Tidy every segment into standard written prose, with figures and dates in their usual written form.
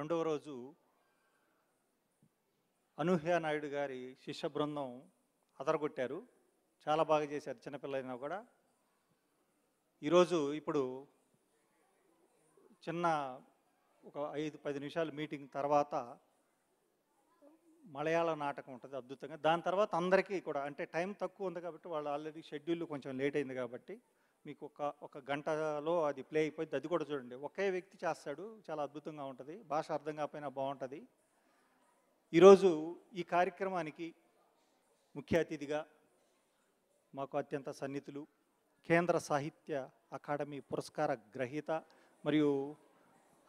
రెండవ రోజు అనూహ్య నాయుడు గారి శిష్య బృందం అదరగొట్టారు. చాలా బాగా చేశారు చిన్నపిల్లలైనా కూడా. ఈరోజు ఇప్పుడు చిన్న ఒక 5-10 నిమిషాలు మీటింగ్ తర్వాత మలయాళ నాటకం ఉంటుంది అద్భుతంగా. దాని తర్వాత అందరికీ కూడా అంటే టైం తక్కువ ఉంది కాబట్టి వాళ్ళు ఆల్రెడీ షెడ్యూల్ కొంచెం లేట్ అయింది కాబట్టి మీకు ఒక గంటలో అది ప్లే అయిపోయింది. అది కూడా చూడండి, ఒకే వ్యక్తి చేస్తాడు, చాలా అద్భుతంగా ఉంటుంది. భాష అర్థం కాకపోయినా బాగుంటుంది. ఈరోజు ఈ కార్యక్రమానికి ముఖ్య అతిథిగా మాకు అత్యంత సన్నిహితులు, కేంద్ర సాహిత్య అకాడమీ పురస్కార గ్రహీత మరియు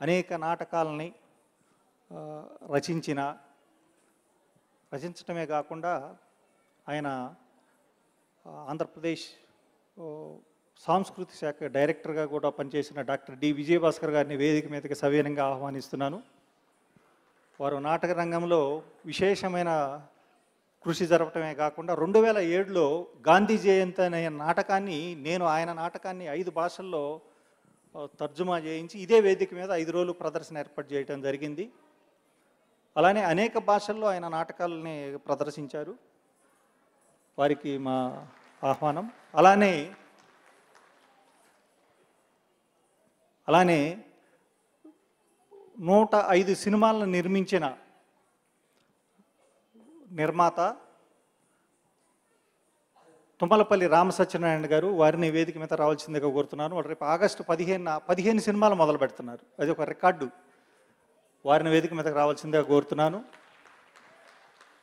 అనేక నాటకాలని రచించటమే కాకుండా ఆయన ఆంధ్రప్రదేశ్ సాంస్కృతిక శాఖ డైరెక్టర్గా కూడా పనిచేసిన డాక్టర్ డి విజయభాస్కర్ గారిని వేదిక మీదకి సవినయంగా ఆహ్వానిస్తున్నాను. వారు నాటక రంగంలో విశేషమైన కృషి జరపటమే కాకుండా 2007లో గాంధీ జయంతి అనే నాటకాన్ని ఆయన నాటకాన్ని 5 భాషల్లో తర్జుమా చేయించి ఇదే వేదిక మీద 5 రోజులు ప్రదర్శన ఏర్పాటు చేయడం జరిగింది. అలానే అనేక భాషల్లో ఆయన నాటకాలని ప్రదర్శించారు. వారికి మా ఆహ్వానం. అలానే 105 సినిమాలను నిర్మించిన నిర్మాత తుమ్మలపల్లి రామసత్యనారాయణ గారు, వారిని వేదిక మీద రావాల్సిందిగా కోరుతున్నాను. వాళ్ళు రేపు ఆగస్టు 15 సినిమాలు మొదలు పెడుతున్నారు, అది ఒక రికార్డు. వారిని వేదిక మీదకి రావాల్సిందిగా కోరుతున్నాను.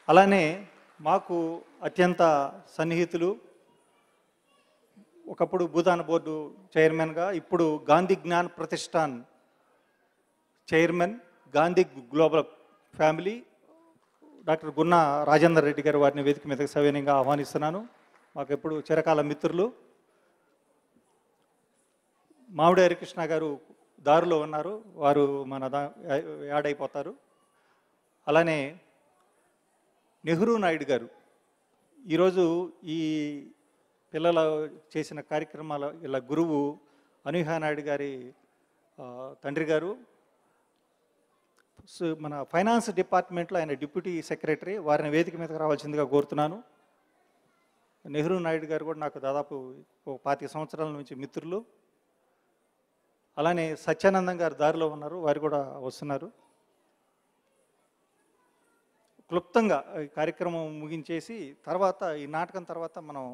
అలానే మాకు అత్యంత సన్నిహితులు, ఒకప్పుడు భూదాన బోర్డు చైర్మన్గా, ఇప్పుడు Gandhi Gyan Pratishtan chairman, Gandhi global family doctor Gunna Rajender Reddy garu, వారిని వేదిక మీదకి సవినయంగా ఆహ్వానిస్తున్నాను. మాకు ఎప్పుడు చిరకాల మిత్రులు. మామిడి హరికృష్ణ గారు దారిలో ఉన్నారు, వారు యాడ్ అయిపోతారు. అలానే నెహ్రూ నాయుడు గారు ఈరోజు ఈ పిల్లలు చేసిన కార్యక్రమాల ఇలా గురువు అనూహ్య నాయుడు గారి తండ్రి గారు, మన ఫైనాన్స్ డిపార్ట్మెంట్లో ఆయన డిప్యూటీ సెక్రటరీ, వారిని వేదిక మీదకి రావాల్సిందిగా కోరుతున్నాను. నెహ్రూ నాయుడు గారు కూడా నాకు దాదాపు 25 సంవత్సరాల నుంచి మిత్రులు. అలానే సత్యానందం గారు దారిలో ఉన్నారు, వారు కూడా వస్తున్నారు. క్లుప్తంగా ఈ కార్యక్రమం ముగించేసి తర్వాత ఈ నాటకం తర్వాత మనం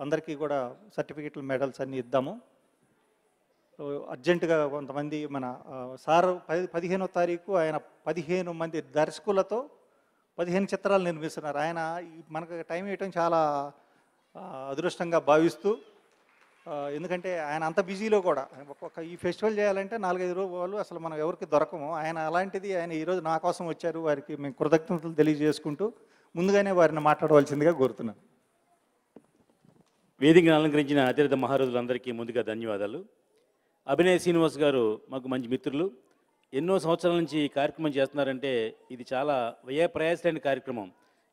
అందరికీ కూడా సర్టిఫికెట్లు, మెడల్స్ అన్నీ ఇద్దాము. అర్జెంటుగా కొంతమంది మన సార్ 15వ తారీఖు ఆయన 15 మంది దర్శకులతో 15 చిత్రాలు నిర్మిస్తున్నారు. ఆయన మనకు టైం ఇవ్వటం చాలా అదృష్టంగా భావిస్తూ, ఎందుకంటే ఆయన అంత బిజీలో కూడా ఈ ఫెస్టివల్ చేయాలంటే 4-5 రోజులు అసలు మనం ఎవరికి దొరకము. ఆయన అలాంటిది ఆయన ఈరోజు నా కోసం వచ్చారు. వారికి మేము కృతజ్ఞతలు తెలియజేసుకుంటూ ముందుగానే వారిని మాట్లాడవలసిందిగా కోరుతున్నాను. వేదికను అలంకరించిన అతిరథ మహారాజులందరికీ ముందుగా ధన్యవాదాలు. అభినయ్ శ్రీనివాస్ గారు మాకు మంచి మిత్రులు. ఎన్నో సంవత్సరాల నుంచి ఈ కార్యక్రమం చేస్తున్నారంటే ఇది చాలా వ్యయప్రయాసమైన కార్యక్రమం.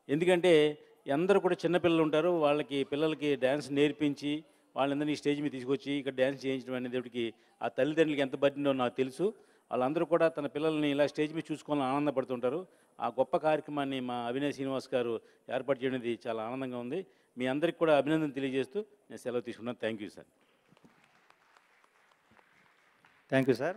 ఎందుకంటే అందరూ కూడా చిన్నపిల్లలు ఉంటారు, పిల్లలకి డ్యాన్స్ నేర్పించి వాళ్ళందరినీ స్టేజ్ మీద తీసుకొచ్చి ఇక్కడ డ్యాన్స్ చేయించడం అనేటికి ఆ తల్లిదండ్రులకి ఎంత బట్టిందో నాకు తెలుసు. వాళ్ళందరూ కూడా తన పిల్లల్ని ఇలా స్టేజ్ మీద చూసుకోవాలని ఆనందపడుతుంటారు. ఆ గొప్ప కార్యక్రమాన్ని మా అభినయ్ శ్రీనివాస్ గారు ఏర్పాటు చేయడం చాలా ఆనందంగా ఉంది. మీ అందరికీ కూడా అభినందన తెలియజేస్తూ నేను సెలవు తీసుకున్నాను. Thank you sir. Thank you sir.